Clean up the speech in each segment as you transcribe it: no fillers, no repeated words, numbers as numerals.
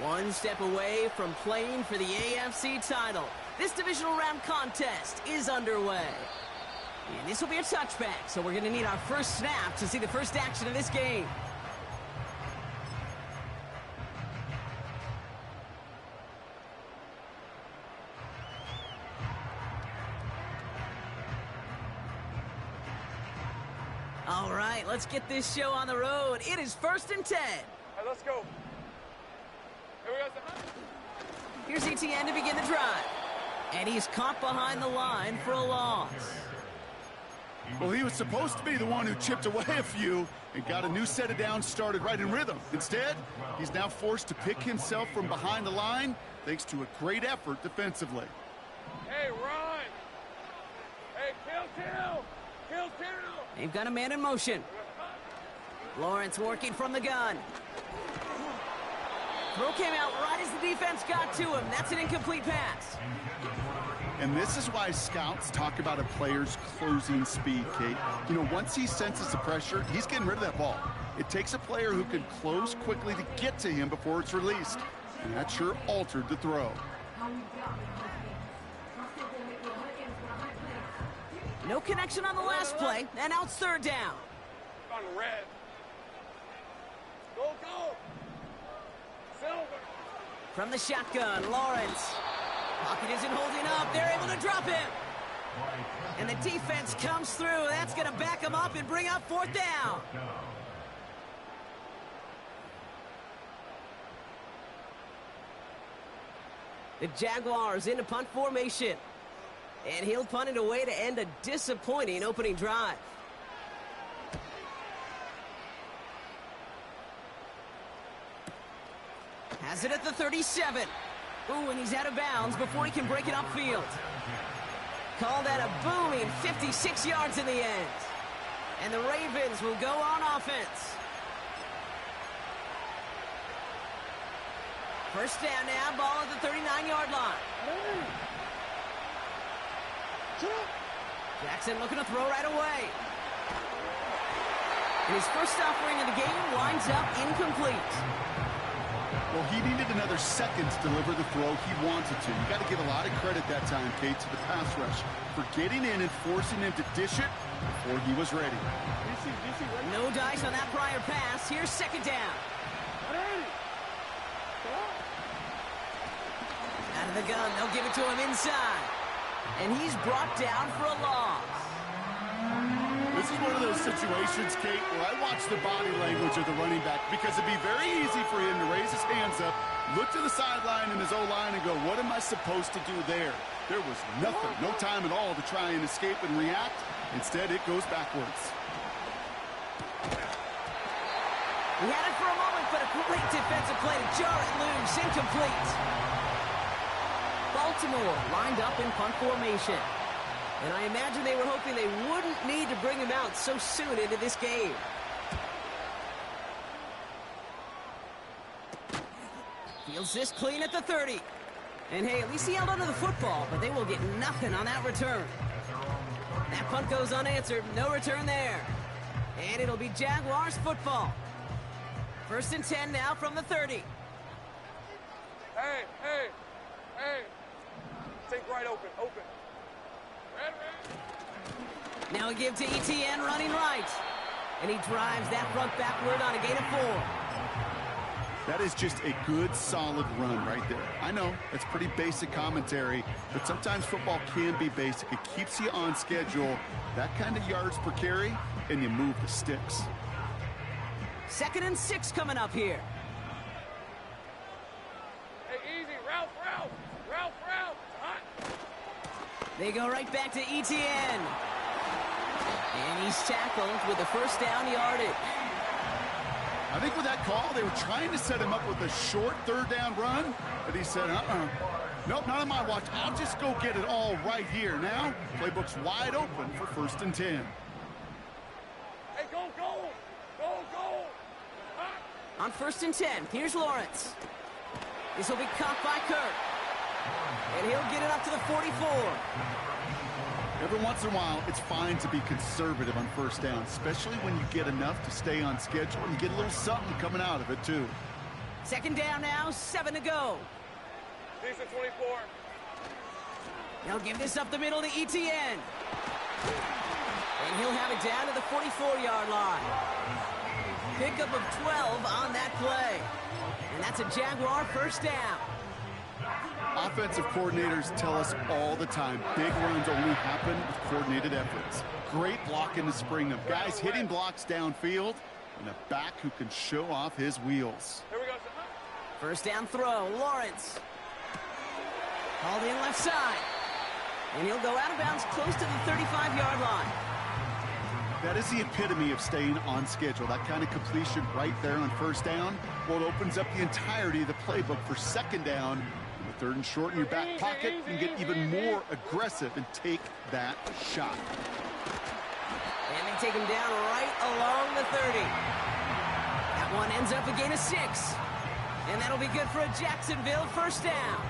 One step away from playing for the AFC title. This divisional round contest is underway. And this will be a touchback, so we're going to need our first snap to see the first action of this game. All right, let's get this show on the road. It is 1st and 10. All right, let's go. Here we go. Here's Etienne to begin the drive. And he's caught behind the line for a loss. Well, he was supposed to be the one who chipped away a few and got a new set of downs started right in rhythm. Instead, he's now forced to pick himself from behind the line thanks to a great effort defensively. Hey, run. Hey, kill. They've got a man in motion. Lawrence working from the gun. Throw came out right as the defense got to him. That's an incomplete pass. And this is why scouts talk about a player's closing speed, Kate. You know, once he senses the pressure, he's getting rid of that ball. It takes a player who can close quickly to get to him before it's released. And that sure altered the throw. No connection on the last play, and now it's 3rd down. On red. Go. Silver. From the shotgun, Lawrence. Pocket isn't holding up. They're able to drop him. And the defense comes through. That's going to back him up and bring up 4th down. The Jaguars into punt formation. And he'll punt it away to end a disappointing opening drive. Has it at the 37. Ooh, and he's out of bounds before he can break it upfield. Call that a booming 56 yards in the end. And the Ravens will go on offense. First down now, ball at the 39-yard line. Jackson looking to throw right away. And his first offering of the game winds up incomplete. Well, he needed another second to deliver the throw he wanted to. You got to give a lot of credit that time, Kate, to the pass rush for getting in and forcing him to dish it before he was ready. No dice on that prior pass. Here's 2nd down. Out of the gun, they'll give it to him inside. And he's brought down for a loss. This is one of those situations, Kate, where I watch the body language of the running back because it'd be very easy for him to raise his hands up, look to the sideline in his O-line and go, what am I supposed to do there? There was nothing, no time at all to try and escape and react. Instead, it goes backwards. He had it for a moment, but a great defensive play to jar it loose. Incomplete. Baltimore lined up in punt formation. And I imagine they were hoping they wouldn't need to bring him out so soon into this game. Fields this clean at the 30. And hey, at least he held onto the football, but they will get nothing on that return. That punt goes unanswered. No return there. And it'll be Jaguars football. 1st and 10 now from the 30. Hey. Take right open. Red. Now a give to Etienne running right. And he drives that front backward on a gain of 4. That is just a good, solid run right there. I know, it's pretty basic commentary, but sometimes football can be basic. It keeps you on schedule, that kind of yards per carry, and you move the sticks. 2nd and 6 coming up here. Hey, easy. Ralph. Hot. They go right back to Etienne. And he's tackled with the first down yardage. I think with that call, they were trying to set him up with a short 3rd down run, but he said, nope, not on my watch. I'll just go get it all right here. Now, playbook's wide open for 1st and 10. Hey, go. Hot. On 1st and 10, here's Lawrence. This will be caught by Kirk. And he'll get it up to the 44. Every once in a while, it's fine to be conservative on first down, especially when you get enough to stay on schedule and you get a little something coming out of it, too. Second down now, 7 to go. Decent 24. He'll give this up the middle to ETN. And he'll have it down to the 44-yard line. Pickup of 12 on that play. And that's a Jaguar first down. Offensive coordinators tell us all the time, big runs only happen with coordinated efforts. Great block in the spring of guys hitting blocks downfield and a back who can show off his wheels. Here we go, son. First down throw, Lawrence. Called in left side. And he'll go out of bounds close to the 35-yard line. That is the epitome of staying on schedule. That kind of completion right there on first down. Well, it opens up the entirety of the playbook for second down. With third and short in your back pocket, you can get even more aggressive and take that shot. And they take him down right along the 30. That one ends up a gain of 6. And that'll be good for a Jacksonville first down.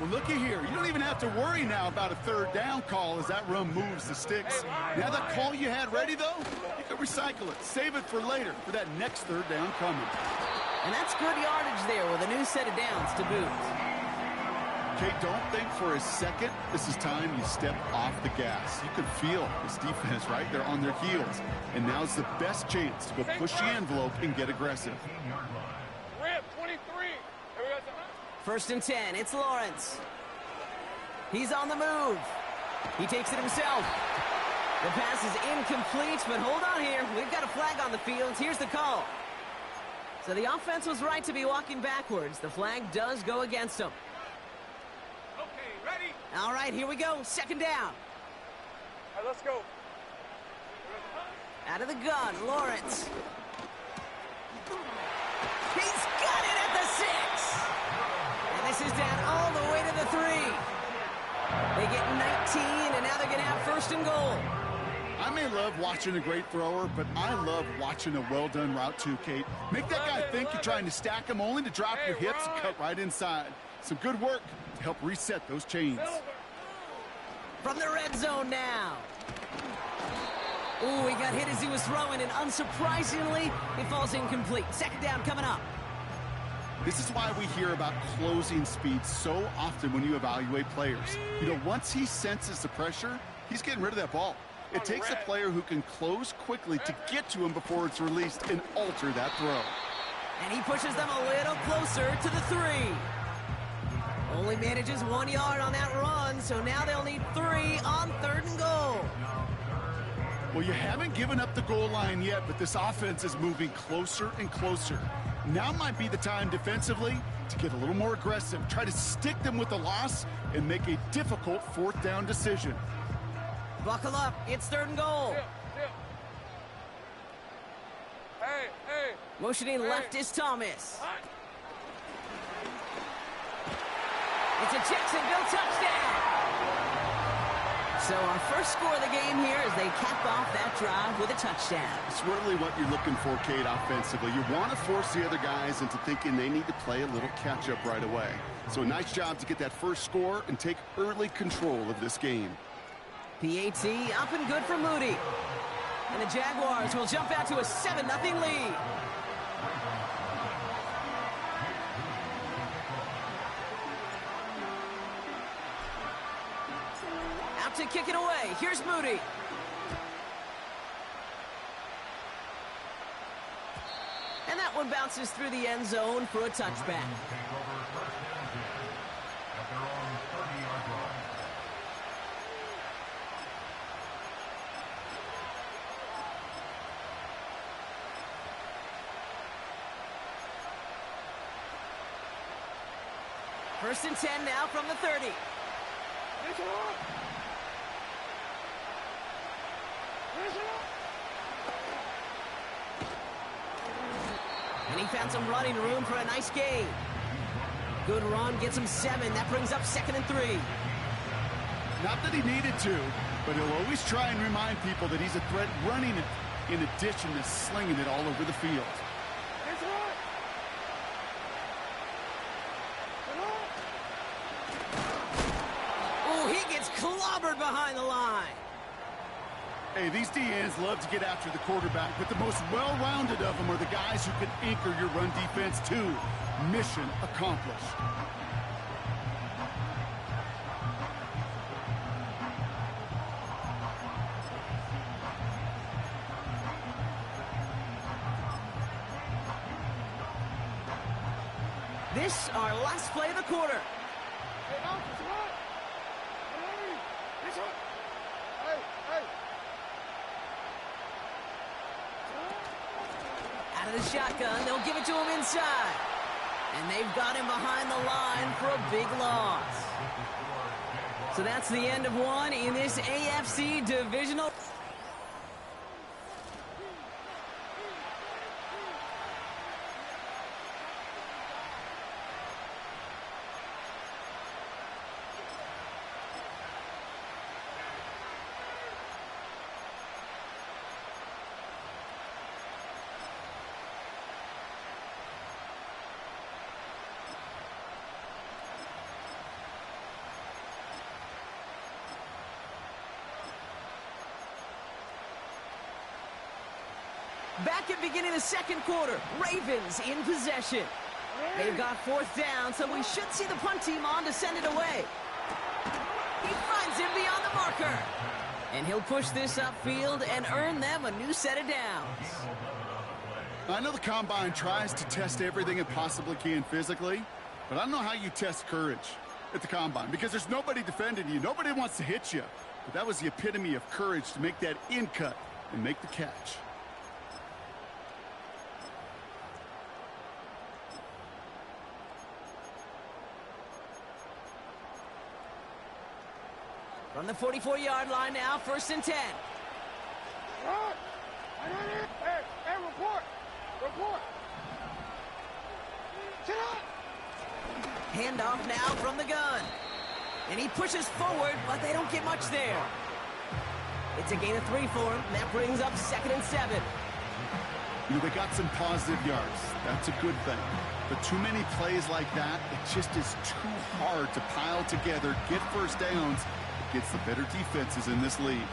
Well, looky here. You don't even have to worry now about a third down call as that run moves the sticks. Now that call you had ready, though, you can recycle it. Save it for later for that next third down coming. And that's good yardage there with a new set of downs to boot. Kate, don't think for a second this is time you step off the gas. You can feel this defense right there on their heels. And now's the best chance to go push the envelope and get aggressive. Rip, 23. Here we go, son. First and 10, it's Lawrence. He's on the move. He takes it himself. The pass is incomplete, but hold on here. We've got a flag on the field. Here's the call. So the offense was right to be walking backwards. The flag does go against them. Okay, ready? All right, here we go. Second down. All right, let's go. Out of the gun, Lawrence. He's got it at the 6. And this is down all the way to the 3. They get 19, and now they're going to have first and goal. I may love watching a great thrower, but I love watching a well-done route too, Kate. Make that guy think you're trying to stack him only to drop your hips and cut right inside. Some good work to help reset those chains. From the red zone now. Ooh, he got hit as he was throwing, and unsurprisingly, it falls incomplete. Second down coming up. This is why we hear about closing speed so often when you evaluate players. You know, once he senses the pressure, he's getting rid of that ball. It takes a player who can close quickly to get to him before it's released and alter that throw. And he pushes them a little closer to the 3. Only manages 1 yard on that run, so now they'll need 3 on third and goal. Well, you haven't given up the goal line yet, but this offense is moving closer and closer. Now might be the time defensively to get a little more aggressive, try to stick them with the loss, and make a difficult fourth down decision. Buckle up, it's third and goal. Hey, hey. Motioning left is Thomas. It's a Jacksonville touchdown. So our first score of the game here as they cap off that drive with a touchdown. It's really what you're looking for, Kate, offensively. You want to force the other guys into thinking they need to play a little catch-up right away. So a nice job to get that first score and take early control of this game. PAT up and good for Moody. And the Jaguars will jump out to a 7-0 lead. Out to kick it away. Here's Moody. And that one bounces through the end zone for a touchback. First and 10 now from the 30. And he found some running room for a nice gain. Good run, gets him 7. That brings up 2nd and 3. Not that he needed to, but he'll always try and remind people that he's a threat running it in addition to slinging it all over the field. clobbered behind the line. Hey, these DNs love to get after the quarterback, but the most well-rounded of them are the guys who can anchor your run defense too. Mission accomplished. This our last play of the quarter. Hey, Alf, it's hot. Hey, it's hot. Hey. Out of the shotgun, they'll give it to him inside. And they've got him behind the line for a big loss. So that's the end of one in this AFC divisional. Back at beginning of the second quarter, Ravens in possession. They've got fourth down, so we should see the punt team on to send it away. He finds him beyond the marker. And he'll push this upfield and earn them a new set of downs. I know the Combine tries to test everything it possibly can physically, but I don't know how you test courage at the Combine because there's nobody defending you. Nobody wants to hit you. But that was the epitome of courage to make that in cut and make the catch. From the 44-yard line now, 1st and 10. Hey, report. Sit up. Handoff now from the gun. And he pushes forward, but they don't get much there. It's a gain of 3 for him. That brings up 2nd and 7. You know, they got some positive yards. That's a good thing. But too many plays like that, it just is too hard to pile together, get first downs. Gets the better defenses in this league.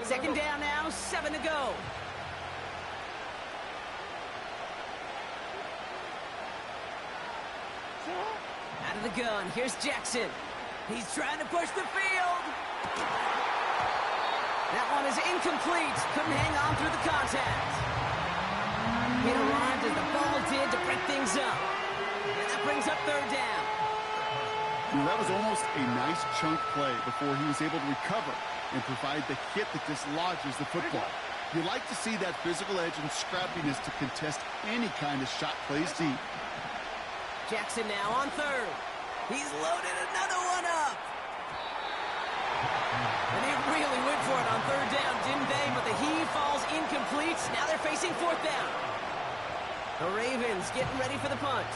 Second down now, 7 to go. Out of the gun, here's Jackson. He's trying to push the field. That one is incomplete. Couldn't hang on through the contact. It arrived as the ball did to break things up. And that brings up 3rd down. Well, that was almost a nice chunk play before he was able to recover and provide the hit that dislodges the football. You like to see that physical edge and scrappiness to contest any kind of shot plays deep. Jackson now on 3rd. He's loaded another one up. And they really went for it on 3rd down, didn't they? But the heave falls incomplete. Now they're facing 4th down. The Ravens getting ready for the punt.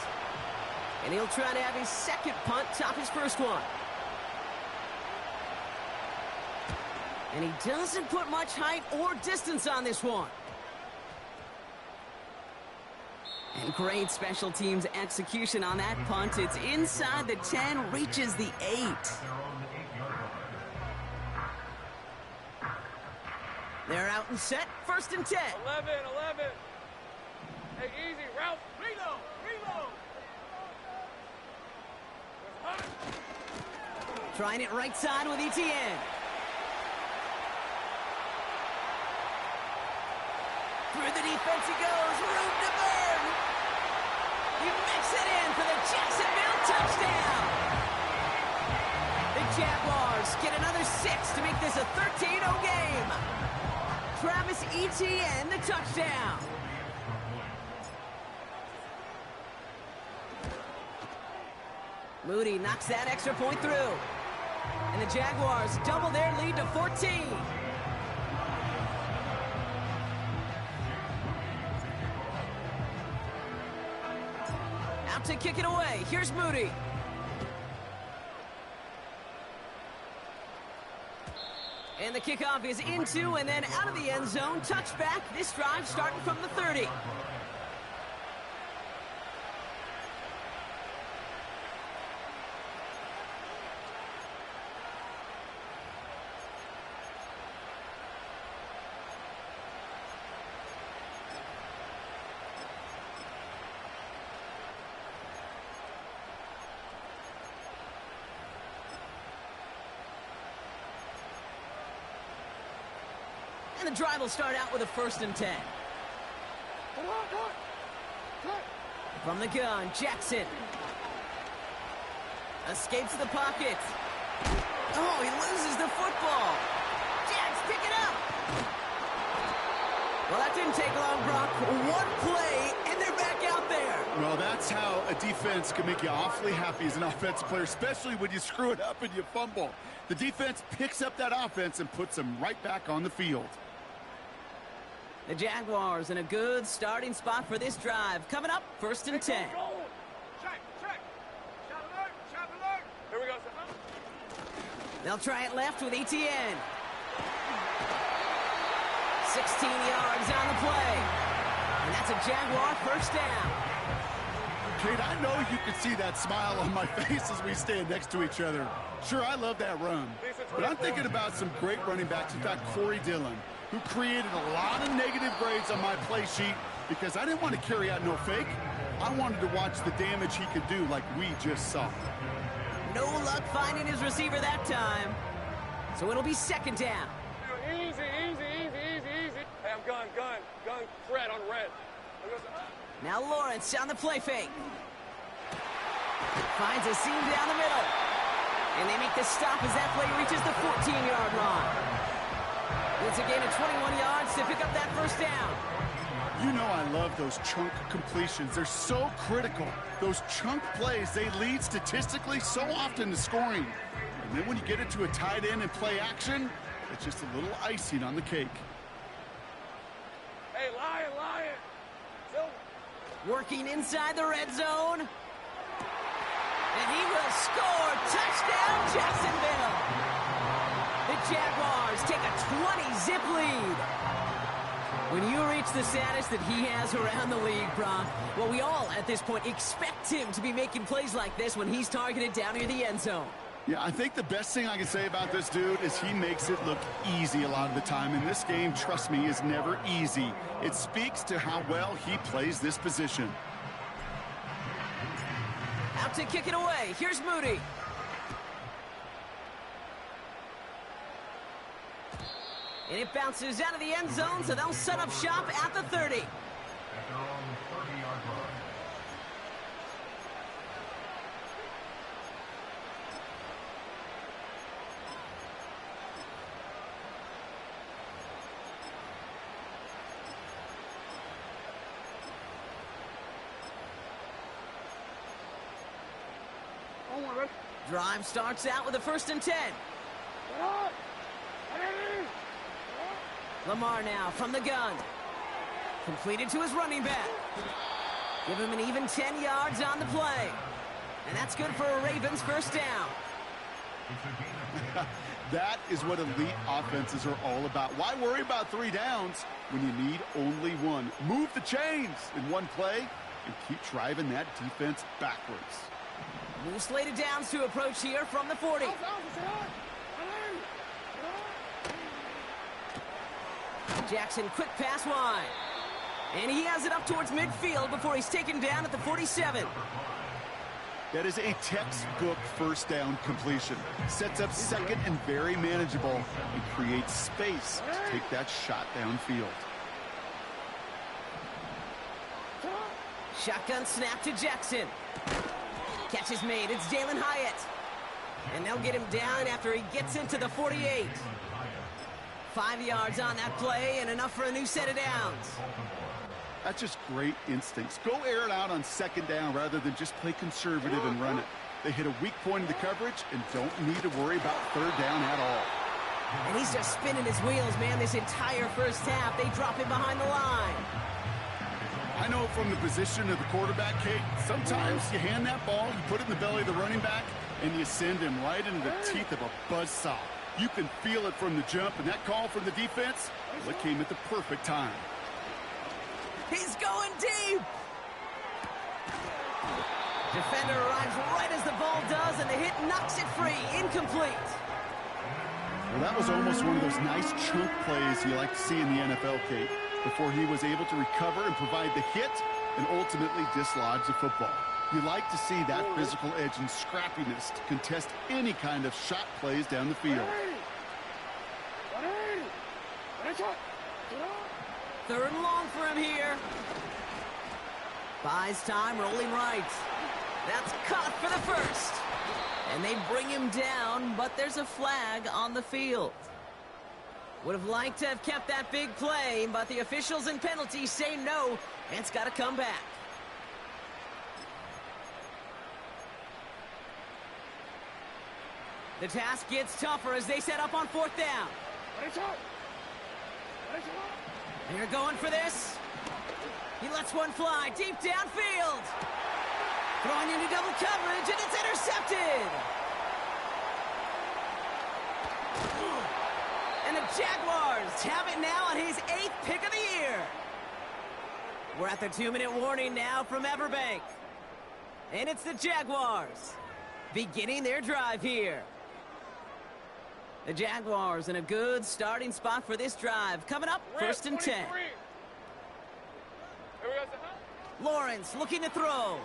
And he'll try to have his second punt top his first one. And he doesn't put much height or distance on this one. And great special teams execution on that punt. It's inside the 10, reaches the 8. They're out and set, 1st and 10. 11. Hey, easy, Ralph. Reload. Trying it right side with Etienne. Through the defense he goes, room to burn. He makes it in for the Jacksonville touchdown. The Jaguars get another 6 to make this a 13-0 game. Travis Etienne, the touchdown. Moody knocks that extra point through. And the Jaguars double their lead to 14. Out to kick it away. Here's Moody. And the kickoff is into and then out of the end zone. Touchback. This drive starting from the 30. And the drive will start out with a 1st and 10. From the gun, Jackson. Escapes the pocket. Oh, he loses the football. Jags pick it up. Well, that didn't take long, Brock. One play, and they're back out there. Well, that's how a defense can make you awfully happy as an offensive player, especially when you screw it up and you fumble. The defense picks up that offense and puts them right back on the field. The Jaguars in a good starting spot for this drive. Coming up, 1st and 10. Check. Shot alert. Here we go, sir. They'll try it left with Etienne. 16 yards on the play. And that's a Jaguar 1st down. Kate, I know you can see that smile on my face as we stand next to each other. Sure, I love that run. But I'm thinking about some great running backs. In fact, Corey Dillon, who created a lot of negative grades on my play sheet because I didn't want to carry out no fake. I wanted to watch the damage he could do like we just saw. No luck finding his receiver that time. So it'll be 2nd down. Easy. Hey, I'm gun, red on red. Now Lawrence on the play fake. Finds a seam down the middle. And they make the stop as that play reaches the 14-yard line. It's a gain of 21 yards to pick up that 1st down. You know I love those chunk completions. They're so critical. Those chunk plays, they lead statistically so often to scoring. And then when you get it to a tight end and play action, it's just a little icing on the cake. Hey, Lion. Working inside the red zone. And he will score. Touchdown, Jacksonville. The Jaguars take a 20-zip lead. When you reach the status that he has around the league, Brock, well, we all at this point expect him to be making plays like this when he's targeted down near the end zone. Yeah, I think the best thing I can say about this dude is he makes it look easy a lot of the time. And this game, trust me, is never easy. It speaks to how well he plays this position. Out to kick it away. Here's Moody. And it bounces out of the end zone, so they'll set up shop at the 30. Drive starts out with a 1st and 10. Lamar now from the gun. Completed to his running back. Give him an even 10 yards on the play. And that's good for a Ravens 1st down. That is what elite offenses are all about. Why worry about 3 downs when you need only 1? Move the chains in one play and keep driving that defense backwards. New slated downs to approach here from the 40. Jackson, quick pass wide. And he has it up towards midfield before he's taken down at the 47. That is a textbook 1st down completion. Sets up 2nd and very manageable and creates space to take that shot downfield. Shotgun snap to Jackson. Catch is made. It's Jalen Hyatt. And they'll get him down after he gets into the 48. 5 yards on that play and enough for a new set of downs. That's just great instincts. Go air it out on 2nd down rather than just play conservative and run it. They hit a weak point in the coverage and don't need to worry about 3rd down at all. And he's just spinning his wheels, man, this entire 1st half. They drop him behind the line. I know from the position of the quarterback, Kate, sometimes you hand that ball, you put it in the belly of the running back, and you send him right into the teeth of a buzzsaw. You can feel it from the jump, and that call from the defense, well, it came at the perfect time. He's going deep. Defender arrives right as the ball does, and the hit knocks it free. Incomplete. Well, that was almost one of those nice chunk plays you like to see in the NFL, Kate, before he was able to recover and provide the hit and ultimately dislodge the football. You like to see that physical edge and scrappiness to contest any kind of shot plays down the field. Third and long for him here. Buys time, rolling right. That's caught for the first. And they bring him down, but there's a flag on the field. Would have liked to have kept that big play, but the officials and penalties say no, and it's got to come back. The task gets tougher as they set up on fourth down. They're going for this. He lets one fly deep downfield. Throwing into double coverage, and it's intercepted. And the Jaguars have it now on his 8th pick of the year. We're at the 2-minute warning now from Everbank. And it's the Jaguars beginning their drive here. The Jaguars in a good starting spot for this drive. Coming up, first and 10. Lawrence looking to throw.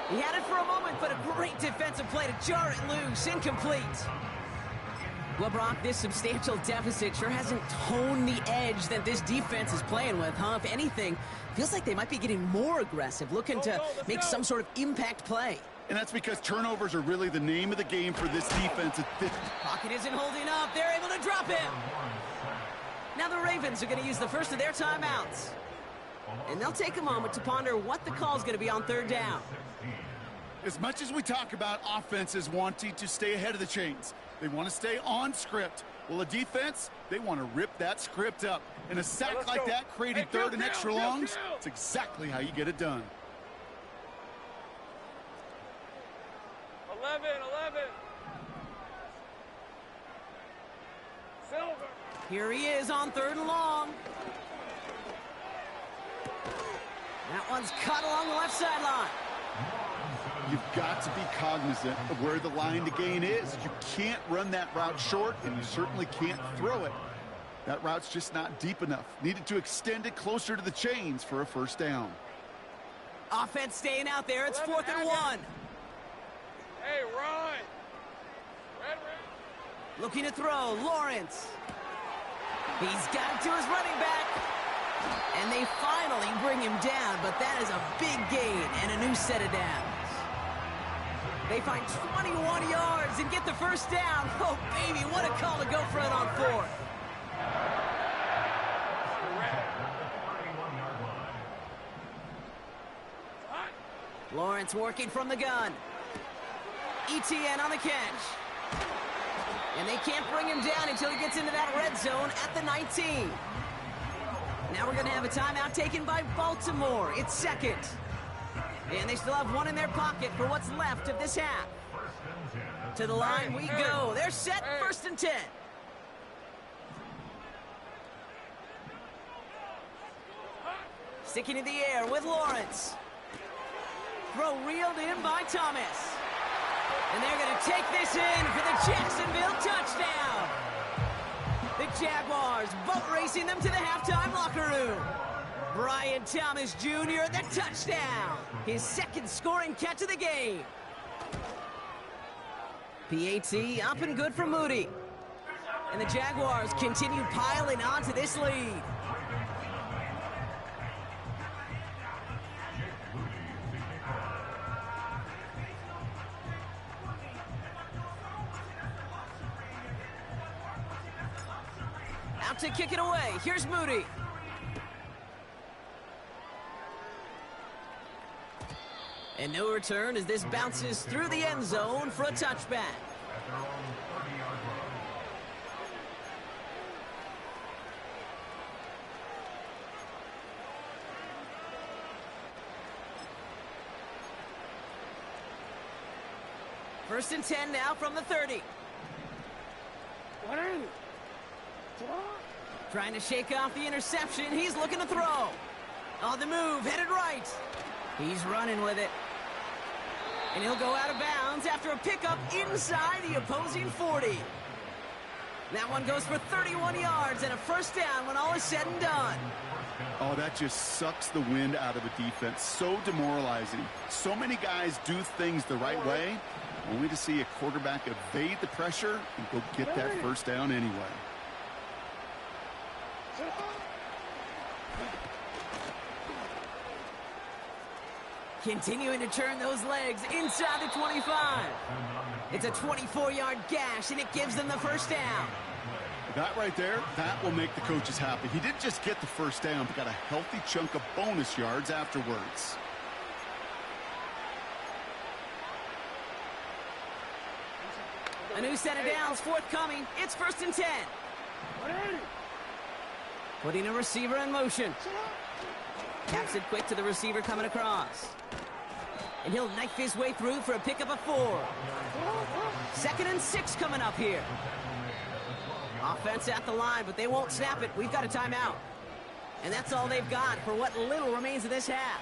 He had it for a moment, but a great defensive play to jar it loose. Incomplete. Well, Brock, this substantial deficit sure hasn't toned the edge that this defense is playing with, huh? If anything, feels like they might be getting more aggressive, looking to make some sort of impact play. And that's because turnovers are really the name of the game for this defense. Pocket isn't holding up. They're able to drop him. Now the Ravens are going to use the first of their timeouts. And they'll take a moment to ponder what the call is going to be on third down. As much as we talk about offenses wanting to stay ahead of the chains, they want to stay on script. Well, a defense, they want to rip that script up. And a sack like that created third and extra longs, it's exactly how you get it done. 11. Silver. Here he is on third and long. That one's cut along the left sideline. You've got to be cognizant of where the line to gain is. You can't run that route short, and you certainly can't throw it. That route's just not deep enough. Needed to extend it closer to the chains for a first down. Offense staying out there. It's 4th and 1. Hey, Ron. Red. Looking to throw. Lawrence. He's got it to his running back. And they finally bring him down, but that is a big gain and a new set of downs. They find 21 yards and get the first down. Oh, baby, what a call to go for it on 4th. Lawrence working from the gun. ETN on the catch. And they can't bring him down until he gets into that red zone at the 19. Now we're going to have a timeout taken by Baltimore. It's second. And they still have one in their pocket for what's left of this half. To the line we go. They're set, 1st and 10. Sticking in the air with Lawrence. Throw reeled in by Thomas. And they're going to take this in for the Jacksonville touchdown. The Jaguars boat racing them to the halftime locker room. Brian Thomas Jr. the touchdown. His 2nd scoring catch of the game. PAT up and good for Moody. And the Jaguars continue piling onto this lead. Out to kick it away. Here's Moody. And no return as this bounces through the end zone for a touchback. First and 10 now from the 30. Trying to shake off the interception. He's looking to throw. On the move, headed right. He's running with it. And he'll go out of bounds after a pickup inside the opposing 40. That one goes for 31 yards and a first down when all is said and done. Oh, that just sucks the wind out of a defense. So demoralizing. So many guys do things the right way, only to see a quarterback evade the pressure and go get that first down anyway. Continuing to turn those legs inside the 25. It's a 24-yard gash, and it gives them the first down. That right there, that will make the coaches happy. He didn't just get the first down, but got a healthy chunk of bonus yards afterwards. A new set of downs forthcoming. It's 1st and 10. Putting a receiver in motion. Taps it quick to the receiver coming across. And he'll knife his way through for a pickup of 4. 2nd and 6 coming up here. Offense at the line, but they won't snap it. We've got a timeout. And that's all they've got for what little remains of this half.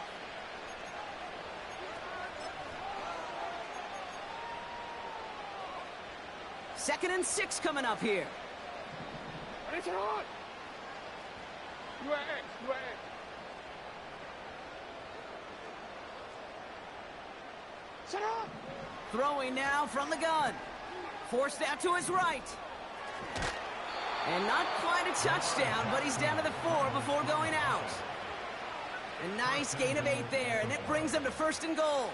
Second and 6 coming up here. Throwing now from the gun. Forced out to his right. And not quite a touchdown, but he's down to the 4 before going out. A nice gain of 8 there, and it brings them to 1st and goal.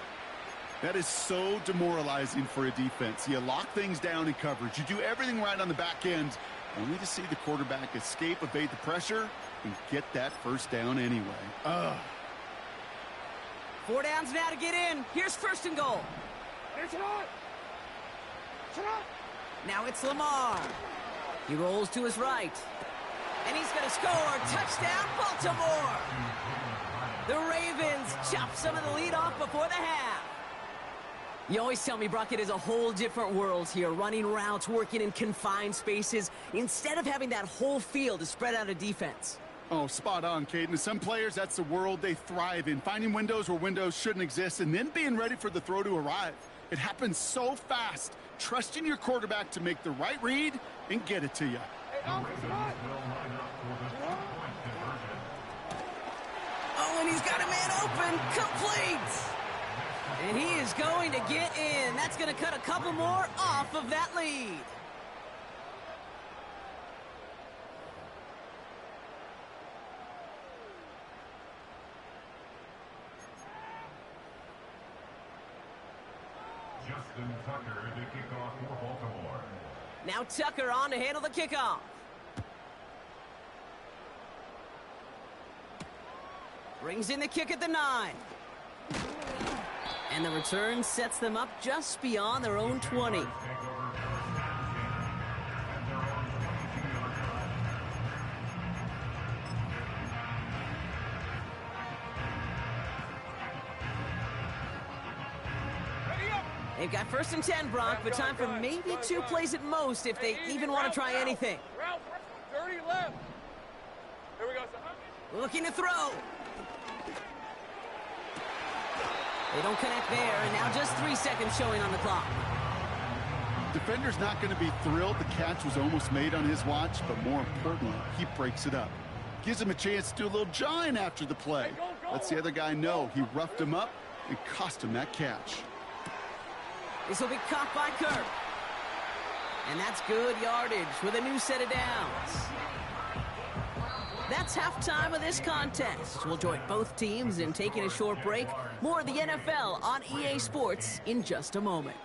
That is so demoralizing for a defense. You lock things down in coverage. You do everything right on the back end, only to see the quarterback escape, evade the pressure, and get that first down anyway. 4 downs now to get in. Here's 1st and goal. Now it's Lamar. He rolls to his right. And he's going to score. Touchdown, Baltimore. The Ravens chop some of the lead off before the half. You always tell me, Brock, it is a whole different world here. Running routes, working in confined spaces, instead of having that whole field to spread out a defense. Oh, spot on, Caden. Some players, that's the world they thrive in. Finding windows where windows shouldn't exist and then being ready for the throw to arrive. It happens so fast. Trusting your quarterback to make the right read and get it to you. Oh, and he's got a man open. Complete. And he is going to get in. That's going to cut a couple more off of that lead. Justin Tucker to kick off for Baltimore. Now Tucker on to handle the kickoff. Brings in the kick at the 9. And the return sets them up just beyond their own 20. They've got 1st and 10, Brock, but time for maybe 2 plays at most if they even want to try anything. 30 left. Here we go, son. Looking to throw. They don't connect there, and now just 3 seconds showing on the clock. Defender's not going to be thrilled the catch was almost made on his watch, but more importantly, he breaks it up. Gives him a chance to do a little jawing after the play. Lets the other guy know he roughed him up and cost him that catch. This will be caught by Kirk. And that's good yardage with a new set of downs. That's halftime of this contest. We'll join both teams in taking a short break. More of the NFL on EA Sports in just a moment.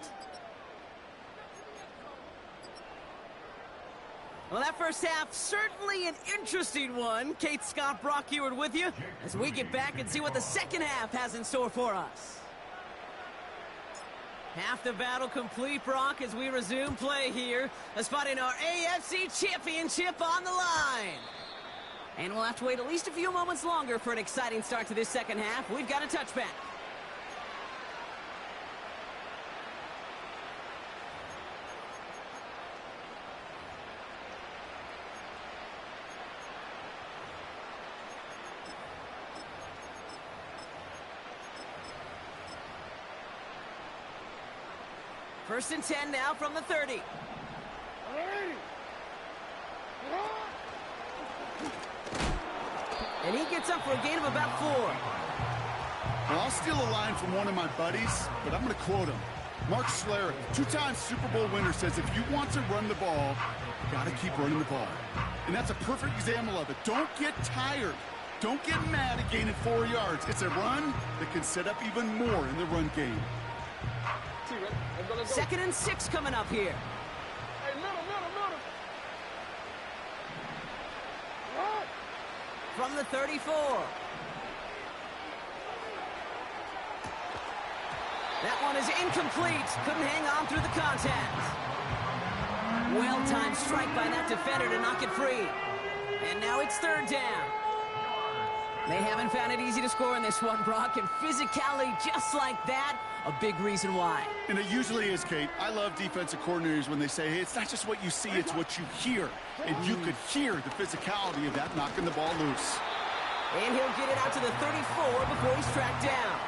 Well, that first half, certainly an interesting one. Kate Scott, Brock Eward with you as we get back and see what the second half has in store for us. Half the battle complete, Brock, as we resume play here. Let's fight in our AFC Championship on the line. And we'll have to wait at least a few moments longer for an exciting start to this second half. We've got a touchback. First and 10 now from the 30. And he gets up for a gain of about 4. Well, I'll steal a line from one of my buddies, but I'm going to quote him. Mark Schlereth, two-time Super Bowl winner, says if you want to run the ball, you got to keep running the ball. And that's a perfect example of it. Don't get tired. Don't get mad at gaining 4 yards. It's a run that can set up even more in the run game. 2nd and 6 coming up here. Hey, middle. What? From the 34. That one is incomplete. Couldn't hang on through the contact. Well-timed strike by that defender to knock it free. And now it's 3rd down. They haven't found it easy to score in this one, Brock, and physicality just like that, a big reason why. And it usually is, Kate. I love defensive coordinators when they say, hey, it's not just what you see, it's what you hear. And you could hear the physicality of that knocking the ball loose. And he'll get it out to the 34 before he's tracked down.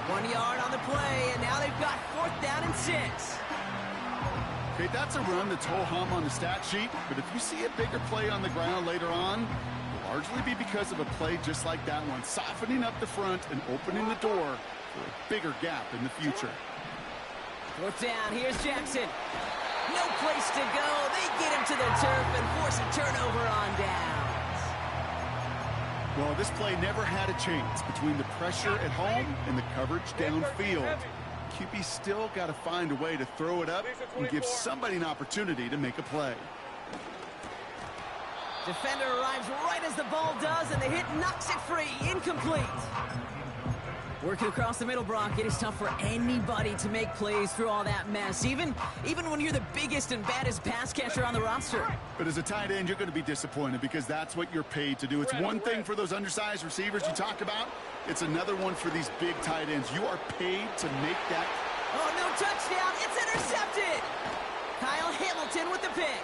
1 yard on the play, and now they've got 4th down and 6. Okay, that's a run that's ho-hum on the stat sheet, but if you see a bigger play on the ground later on, it'll largely be because of a play just like that one, softening up the front and opening the door for a bigger gap in the future. 4th down, here's Jackson. No place to go. They get him to the turf and force a turnover on downs. Well, this play never had a chance between the pressure at home and the coverage downfield. QB still got to find a way to throw it up and give somebody an opportunity to make a play. Defender arrives right as the ball does, and the hit knocks it free. Incomplete. Working across the middle, Brock, it is tough for anybody to make plays through all that mess, even when you're the biggest and baddest pass catcher on the roster. But as a tight end, you're going to be disappointed because that's what you're paid to do. It's one thing for those undersized receivers you talk about. It's another one for these big tight ends. You are paid to make that. Oh, no touchdown. It's intercepted. Kyle Hamilton with the pick.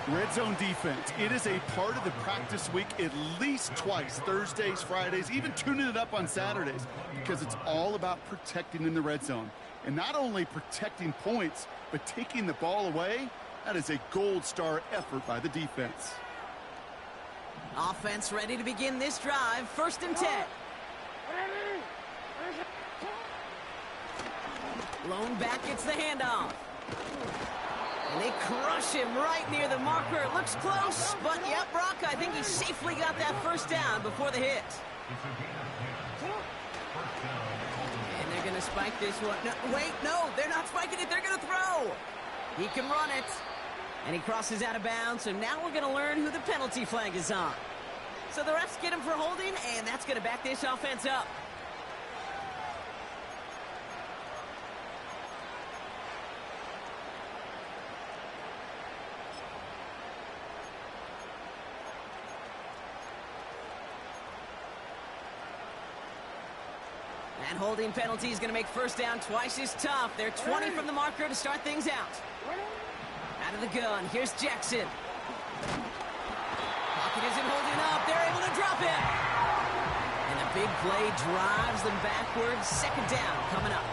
Red zone defense. It is a part of the practice week at least twice, Thursdays, Fridays, even tuning it up on Saturdays, because it's all about protecting in the red zone. And not only protecting points, but taking the ball away. That is a gold star effort by the defense. Offense ready to begin this drive. 1st and 10. Lone back gets the handoff. And they crush him right near the marker. It looks close, but yep, Brock, I think he safely got that 1st down before the hit. And they're going to spike this one. No, wait, no, they're not spiking it. They're going to throw. He can run it. And he crosses out of bounds, so now we're going to learn who the penalty flag is on. So the refs get him for holding, and that's going to back this offense up. That holding penalty is going to make 1st down twice as tough. They're 20 from the marker to start things out. Out of the gun, here's Jackson. Pocket isn't holding up. They're able to drop it. And a big play drives them backwards. 2nd down coming up.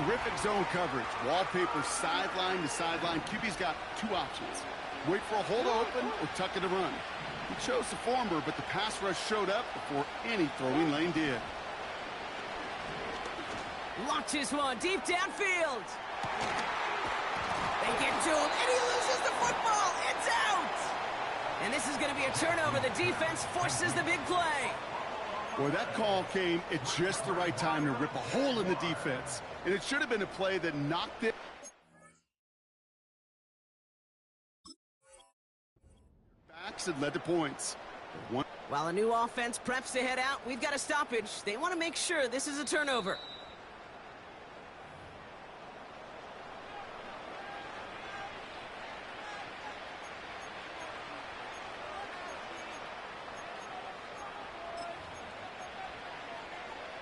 Terrific zone coverage. Wallpaper sideline to sideline. QB's got 2 options. Wait for a hole to open or tuck it to run. He chose the former, but the pass rush showed up before any throwing lane did. Launches one deep downfield. They get to him, and he loses the football. It's out. And this is going to be a turnover. The defense forces the big play. Boy, that call came at just the right time to rip a hole in the defense. And it should have been a play that knocked it backs and led to points. While a new offense preps to head out, we've got a stoppage. They want to make sure this is a turnover.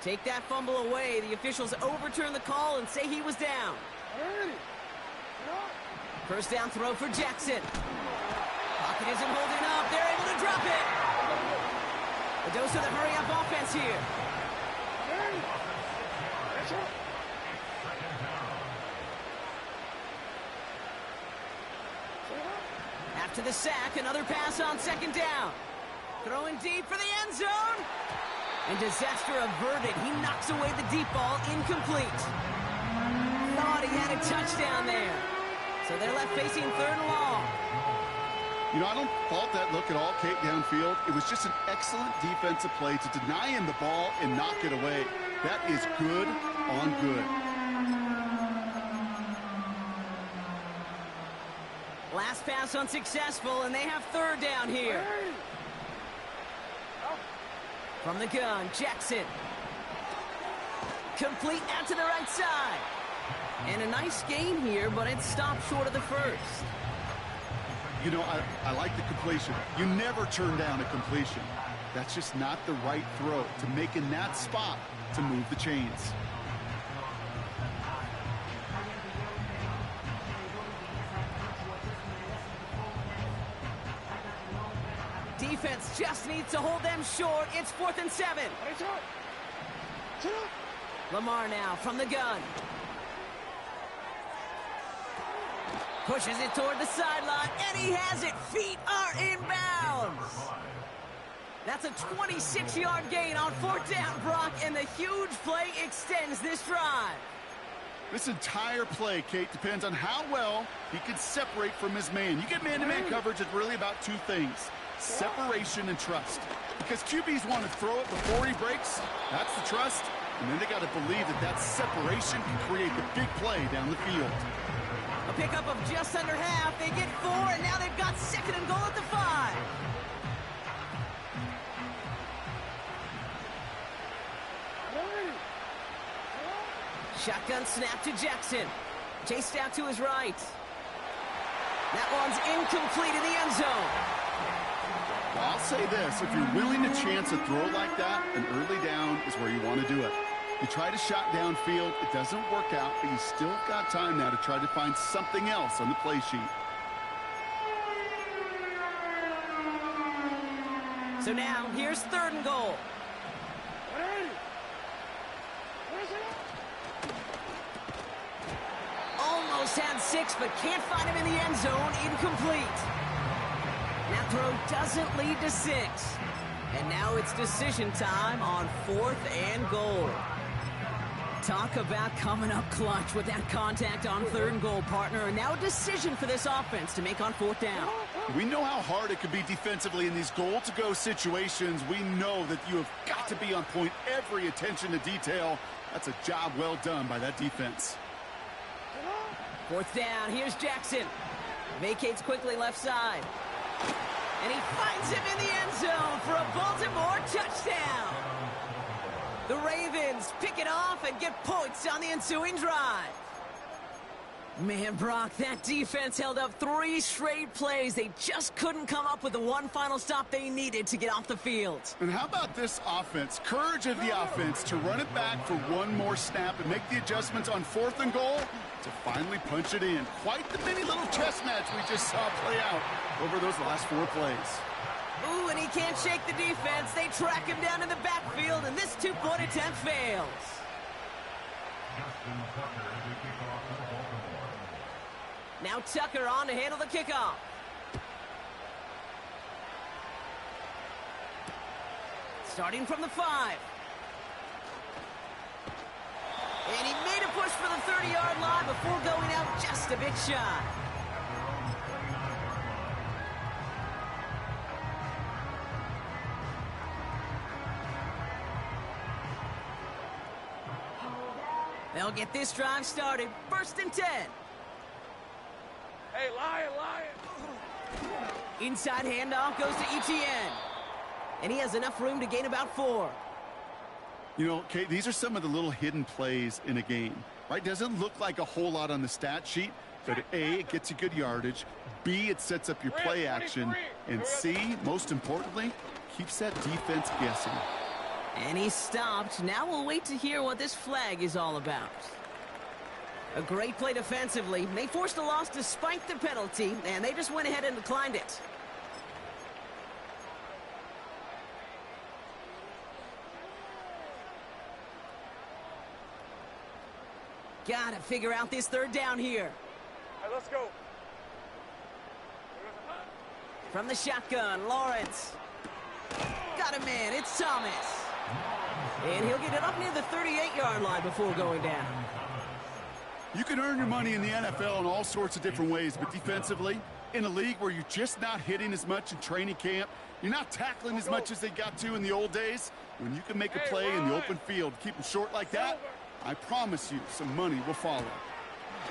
Take that fumble away. The officials overturn the call and say he was down. 1st down throw for Jackson. Pocket isn't holding up. They're able to drop it. A dose of the hurry-up offense here. After the sack, another pass on 2nd down. Throwing deep for the end zone. And disaster averted. He knocks away the deep ball, incomplete. Thought he had a touchdown there. So they're left facing 3rd and long. You know, I don't fault that look at all, Kate, downfield. It was just an excellent defensive play to deny him the ball and knock it away. That is good on good. Last pass unsuccessful, and they have 3rd down here. From the gun, Jackson. Complete out to the right side. And a nice gain here, but it stopped short of the first. You know, I like the completion. You never turn down a completion. That's just not the right throw to make in that spot to move the chains. Defense just needs to hold them short. It's 4th and 7. Lamar now from the gun. Pushes it toward the sideline, and he has it. Feet are inbounds. That's a 26-yard gain on 4th down, Brock, and the huge play extends this drive. This entire play, Kate, depends on how well he can separate from his man. You get man-to-man coverage, it's really about 2 things, separation and trust. Because QBs want to throw it before he breaks, that's the trust, and then they got to believe that that separation can create the big play down the field. A pickup of just under half. They get 4, and now they've got 2nd and goal at the 5. Shotgun snap to Jackson. Chased out to his right. That one's incomplete in the end zone. Well, I'll say this, if you're willing to chance a throw like that, an early down is where you want to do it. You try to shot downfield, it doesn't work out, but you still got time now to try to find something else on the play sheet. So now, here's 3rd and goal. Almost had 6, but can't find him in the end zone. Incomplete. That throw doesn't lead to 6. And now it's decision time on 4th and goal. Talk about coming up clutch with that contact on 3rd and goal, partner. And now a decision for this offense to make on 4th down. We know how hard it can be defensively in these goal-to-go situations. We know that you have got to be on point, every attention to detail. That's a job well done by that defense. 4th down, here's Jackson. Vacates quickly left side. And he finds him in the end zone for a Baltimore touchdown. The Ravens pick it off and get points on the ensuing drive. Man, Brock, that defense held up 3 straight plays. They just couldn't come up with the one final stop they needed to get off the field. And how about this offense? Courage of the offense to run it back for one more snap and make the adjustments on 4th and goal to finally punch it in. Quite the mini little chess match we just saw play out over those last 4 plays. Ooh, and he can't shake the defense. They track him down in the backfield, and this 2-point attempt fails. Justin Tucker, the kickoff for Baltimore. Now Tucker on to handle the kickoff. Starting from the 5. And he made a push for the 30-yard line before going out just a bit shy. They'll get this drive started. 1st and 10. Hey, Lion! Inside handoff goes to Etienne. And he has enough room to gain about 4. You know, Kate, these are some of the little hidden plays in a game, right? Doesn't look like a whole lot on the stat sheet, but A, it gets you good yardage, B, it sets up your play action, and C, most importantly, keeps that defense guessing. And he stopped. Now we'll wait to hear what this flag is all about. A great play defensively. They forced a loss despite the penalty, and they just went ahead and declined it. Gotta figure out this 3rd down here. All right, let's go. From the shotgun, Lawrence. Got him in. It's Thomas. And he'll get it up near the 38-yard line before going down. You can earn your money in the NFL in all sorts of different ways, but defensively, in a league where you're just not hitting as much in training camp, you're not tackling as much as they got to in the old days, when you can make a play in the open field, keep them short like that, I promise you some money will follow.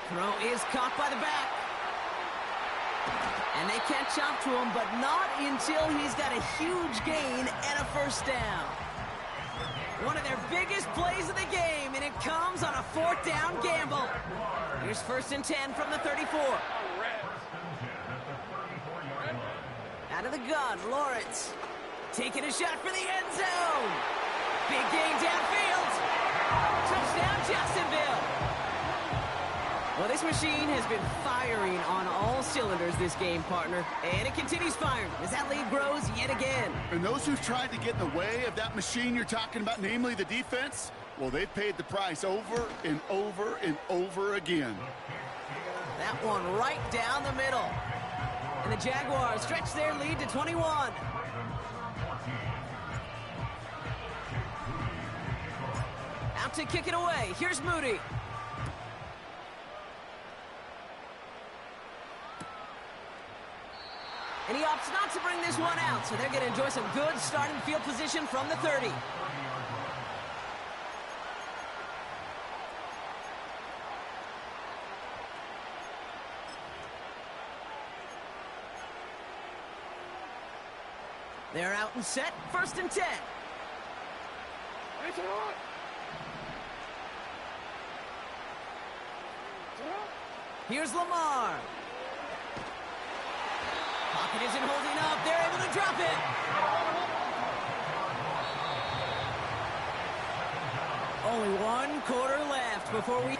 Throw is caught by the back. And they catch up to him, but not until he's got a huge gain and a first down. One of their biggest plays of the game, and it comes on a 4th down gamble. Here's 1st and 10 from the 34. Out of the gun, Lawrence. Taking a shot for the end zone. Big gain downfield. Touchdown, Jacksonville. Well, this machine has been firing on all cylinders this game, partner. And it continues firing as that lead grows yet again. And those who've tried to get in the way of that machine you're talking about, namely the defense, well, they've paid the price over and over and over again. That one right down the middle. And the Jaguars stretch their lead to 21. Out to kick it away. Here's Moody. And he opts not to bring this one out, so they're going to enjoy some good starting field position from the 30. They're out and set, 1st and 10. Here's Lamar. Pocket isn't holding up. They're able to drop it. Only 1 quarter left before we...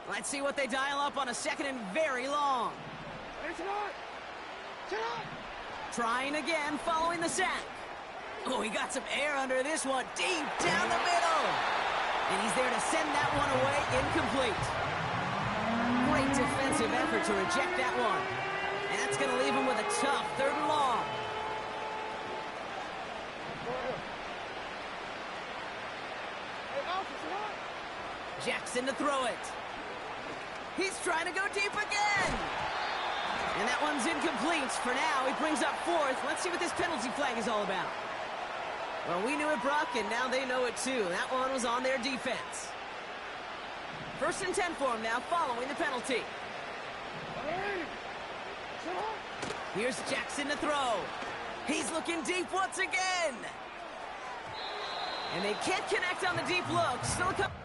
Let's see what they dial up on a 2nd and very long. Trying again following the sack. Oh, he got some air under this one. Deep down the middle. And he's there to send that one away incomplete. Great defensive effort to reject that one. And that's going to leave him with a tough 3rd and long. Jackson to throw it. He's trying to go deep again. And that one's incomplete for now. He brings up 4th. Let's see what this penalty flag is all about. Well, we knew it, Brock, and now they know it too. That one was on their defense. 1st and 10 for him now, following the penalty. Here's Jackson to throw. He's looking deep once again. And they can't connect on the deep look. Still a couple...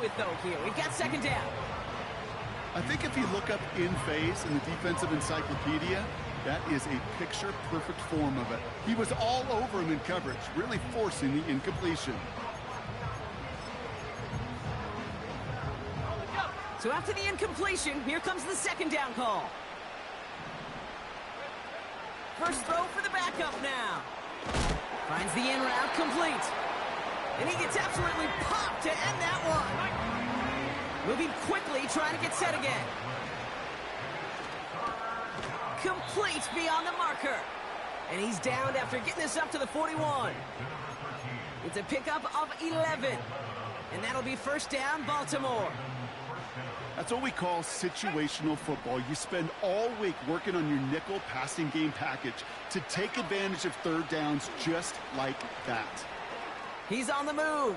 with though here. We've got 2nd down. I think if you look up in phase in the defensive encyclopedia, that is a picture-perfect form of it. He was all over him in coverage, really forcing the incompletion. So after the incompletion, here comes the 2nd down call. First throw for the backup now. Finds the in route complete. And he gets absolutely popped to end that one. Moving quickly, trying to get set again. Complete beyond the marker. And he's downed after getting this up to the 41. It's a pickup of 11. And that'll be 1st down, Baltimore. That's what we call situational football. You spend all week working on your nickel passing game package to take advantage of 3rd downs just like that. He's on the move.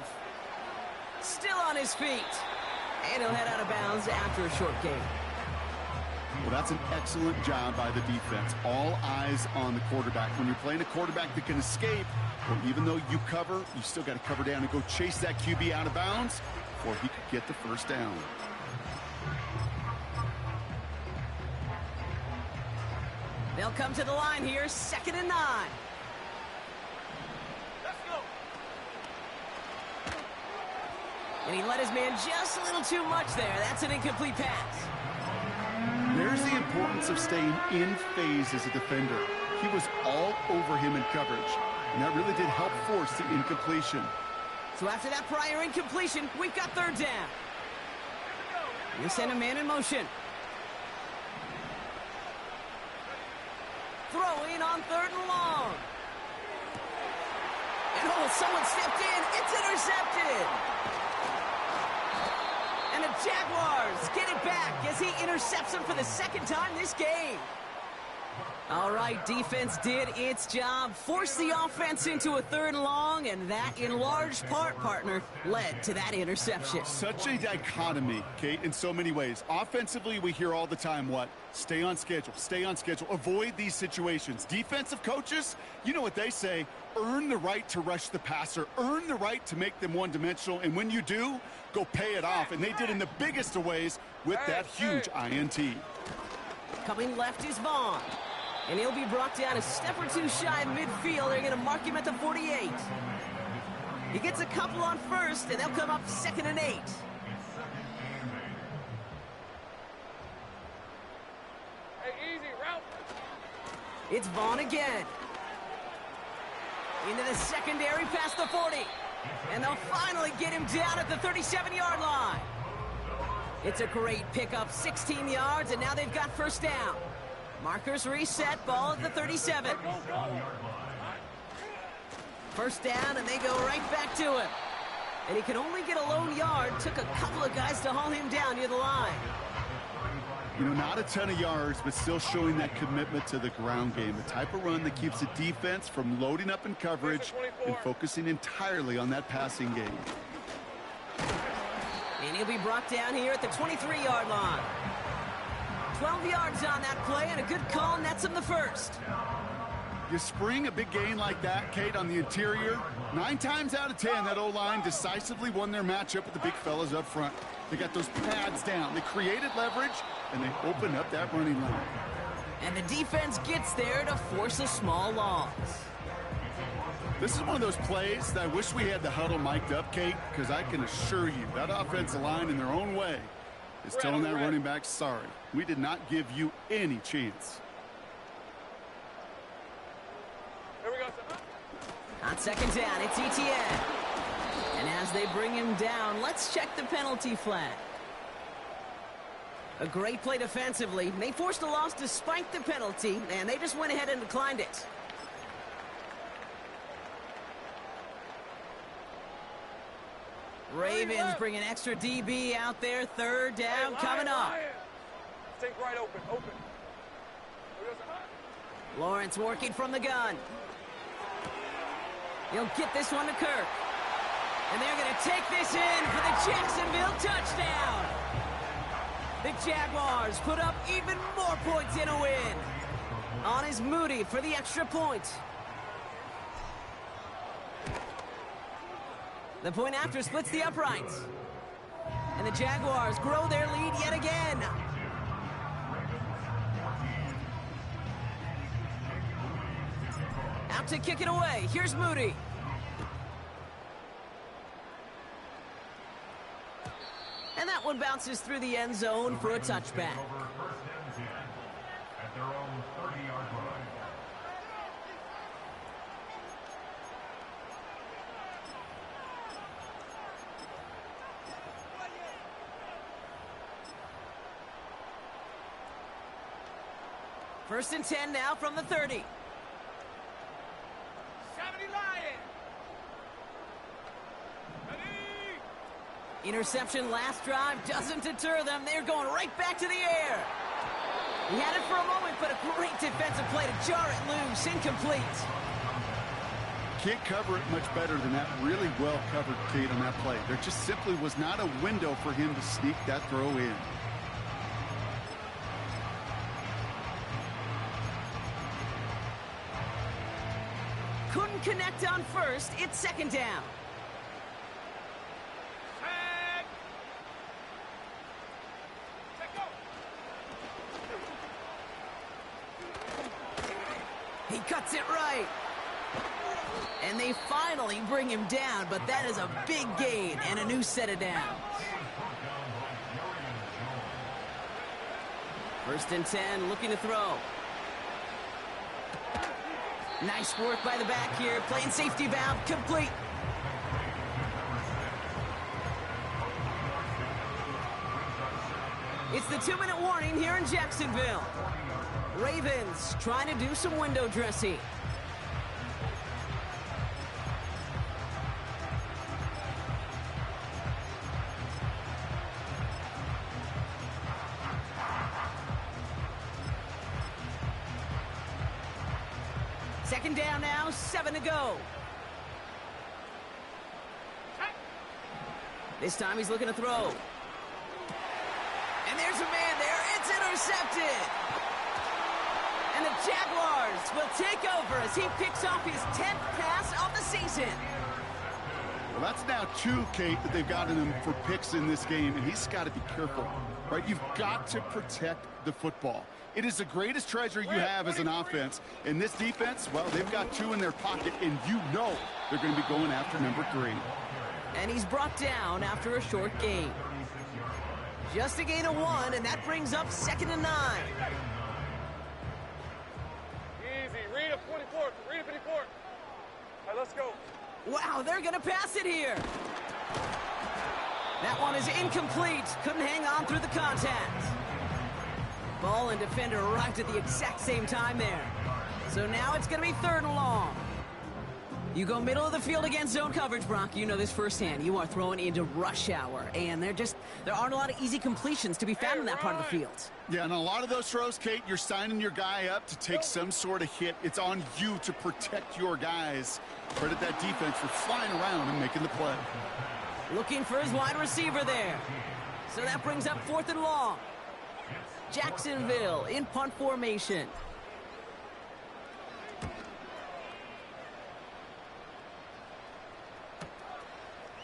Still on his feet. And he'll head out of bounds after a short gain. Well, that's an excellent job by the defense. All eyes on the quarterback. When you're playing a quarterback that can escape, well, even though you cover, you still got to cover down and go chase that QB out of bounds before he could get the 1st down. They'll come to the line here, 2nd and 9. Let's go. And he let his man just a little too much there. That's an incomplete pass. There's the importance of staying in phase as a defender. He was all over him in coverage, and that really did help force the incompletion. So after that prior incompletion, we've got third down. We send a man in motion. Throwing on third and long. And someone stepped in. It's intercepted. And the Jaguars get it back as he intercepts him for the second time this game. All right, defense did its job, forced the offense into a third and long, and that, in large part, partner, led to that interception. Such a dichotomy, Kate, in so many ways. Offensively, we hear all the time what? Stay on schedule, avoid these situations. Defensive coaches, you know what they say, earn the right to rush the passer, earn the right to make them one-dimensional, and when you do, go pay it off. And they did in the biggest of ways with that huge INT. Coming left is Vaughn. And he'll be brought down a step or two shy of midfield. They're going to mark him at the 48. He gets a couple on first, and they'll come up 2nd and 8. Hey, easy, route. It's Vaughn again. Into the secondary past the 40. And they'll finally get him down at the 37-yard line. It's a great pickup, 16 yards, and now they've got first down. Markers reset, ball at the 37. First down, and they go right back to him. And he could only get a lone yard. Took a couple of guys to haul him down near the line. You know, not a ton of yards, but still showing that commitment to the ground game. The type of run that keeps the defense from loading up in coverage and focusing entirely on that passing game. And he'll be brought down here at the 23-yard line. 12 yards on that play, and a good call nets him the first. You spring a big gain like that, Kate, on the interior, 9 times out of 10, that O-line decisively won their matchup with the big fellas up front. They got those pads down. They created leverage, and they opened up that running line. And the defense gets there to force a small loss. This is one of those plays that I wish we had the huddle mic'd up, Kate, because I can assure you that offensive line in their own way is telling that running back, sorry, we did not give you any chance. Here we go, son. On second down, it's Etienne. And as they bring him down, let's check the penalty flag. A great play defensively. They forced a loss despite the penalty, and they just went ahead and declined it. Ravens bring an extra DB out there. Third down coming up. Take right open. Lawrence working from the gun. He'll get this one to Kirk. And they're going to take this in for the Jacksonville touchdown. The Jaguars put up even more points in a win. On is Moody for the extra point. The point after splits the uprights. And the Jaguars grow their lead yet again. Out to kick it away. Here's Moody. And that one bounces through the end zone for a touchback. At their own 30-yard line. First and 10 now from the 30. 70 Lions. Interception last drive doesn't deter them. They're going right back to the air. He had it for a moment, but a great defensive play to jar it loose. Incomplete. Can't cover it much better than that. Really well covered, Kate, on that play. There just simply was not a window for him to sneak that throw in. Couldn't connect on first. It's second down. He cuts it right. And they finally bring him down, but that is a big gain and a new set of downs. 1st and 10, looking to throw. Nice work by the back here, playing safety valve, complete. It's the 2-minute warning here in Jacksonville. Ravens trying to do some window dressing. Second down now, 7 to go. This time he's looking to throw. And there's a man there. It's intercepted. And the Jaguars will take over as he picks off his 10th pass of the season. Well, that's now 2, Kate, that they've gotten him for picks in this game, and he's got to be careful, right? You've got to protect the football. It is the greatest treasure you have as an offense. And this defense, well, they've got 2 in their pocket, and you know they're going to be going after number 3. And he's brought down after a short gain. Just a gain of 1, and that brings up 2nd and 9. Easy. Read a 24. Read a 54. All right, let's go. Wow, they're going to pass it here. That one is incomplete. Couldn't hang on through the contact. Ball and defender arrived at the exact same time there. So now it's going to be 3rd and long. You go middle of the field against zone coverage, Brock. You know this firsthand. You are throwing into rush hour, and there aren't a lot of easy completions to be found in that part of the field. Yeah, and a lot of those throws, Kate, you're signing your guy up to take some sort of hit. It's on you to protect your guys. Credit that defense for flying around and making the play. Looking for his wide receiver there. So that brings up 4th and long. Jacksonville in punt formation.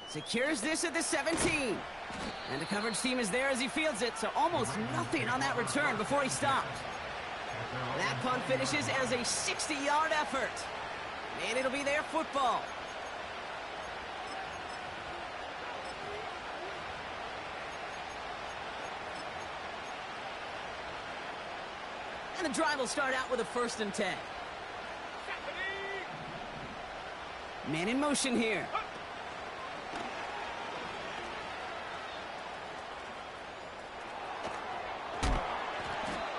Secures this at the 17. And the coverage team is there as he fields it, so almost nothing on that return before he stopped. That punt finishes as a 60-yard effort. And it'll be their football. And the drive will start out with a 1st and 10. Man in motion here.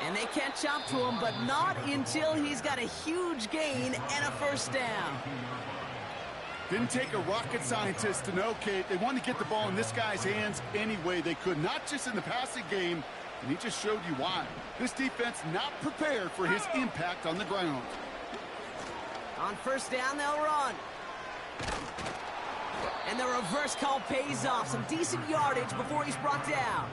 And they catch up to him, but not until he's got a huge gain and a 1st down. Didn't take a rocket scientist to know, Kate. They wanted to get the ball in this guy's hands any way they could, not just in the passing game, and he just showed you why. This defense not prepared for his impact on the ground. On 1st down, they'll run. And the reverse call pays off. Some decent yardage before he's brought down.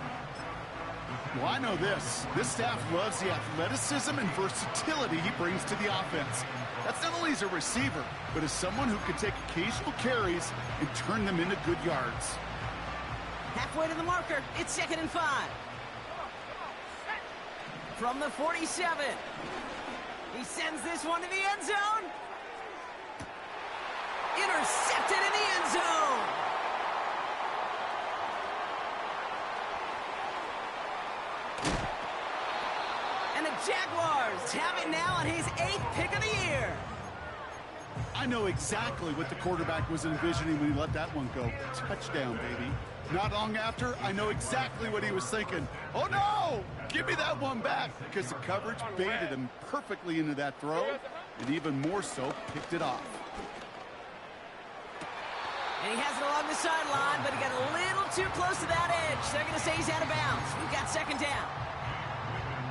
Well, I know this. This staff loves the athleticism and versatility he brings to the offense. That's not only as a receiver, but as someone who can take occasional carries and turn them into good yards. Halfway to the marker, it's 2nd and 5. From the 47. He sends this one to the end zone. Intercepted in the end zone. And the Jaguars have it now on his 8th pick of the year. I know exactly what the quarterback was envisioning when he let that one go. Touchdown, baby. Not long after, I know exactly what he was thinking. Oh, no! Give me that one back, because the coverage baited him perfectly into that throw, and even more so, picked it off. And he has it along the sideline, but he got a little too close to that edge. They're going to say he's out of bounds. We've got 2nd down.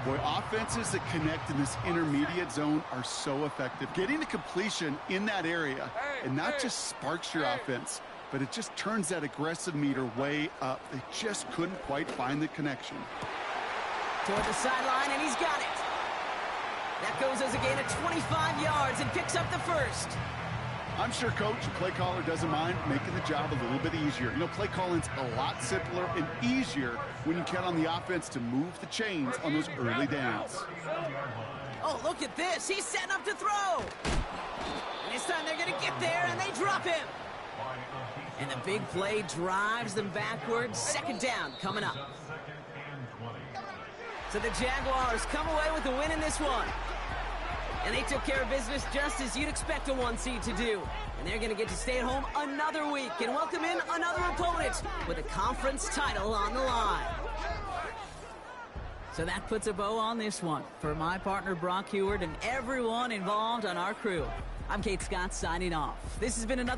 Boy, offenses that connect in this intermediate zone are so effective. Getting the completion in that area, and not just sparks your offense, but it just turns that aggressive meter way up. They just couldn't quite find the connection. Toward the sideline, and he's got it. That goes as a gain of 25 yards and picks up the 1st. I'm sure Coach and play caller doesn't mind making the job a little bit easier. You know, play calling's a lot simpler and easier when you count on the offense to move the chains on those early downs. Oh, look at this. He's setting up to throw. And this time they're going to get him. And the big play drives them backwards. Second down coming up. So the Jaguars come away with the win in this one. And they took care of business just as you'd expect a 1 seed to do. And they're going to get to stay at home another week and welcome in another opponent with a conference title on the line. So that puts a bow on this one. For my partner Brock Heward and everyone involved on our crew, I'm Kate Scott signing off. This has been another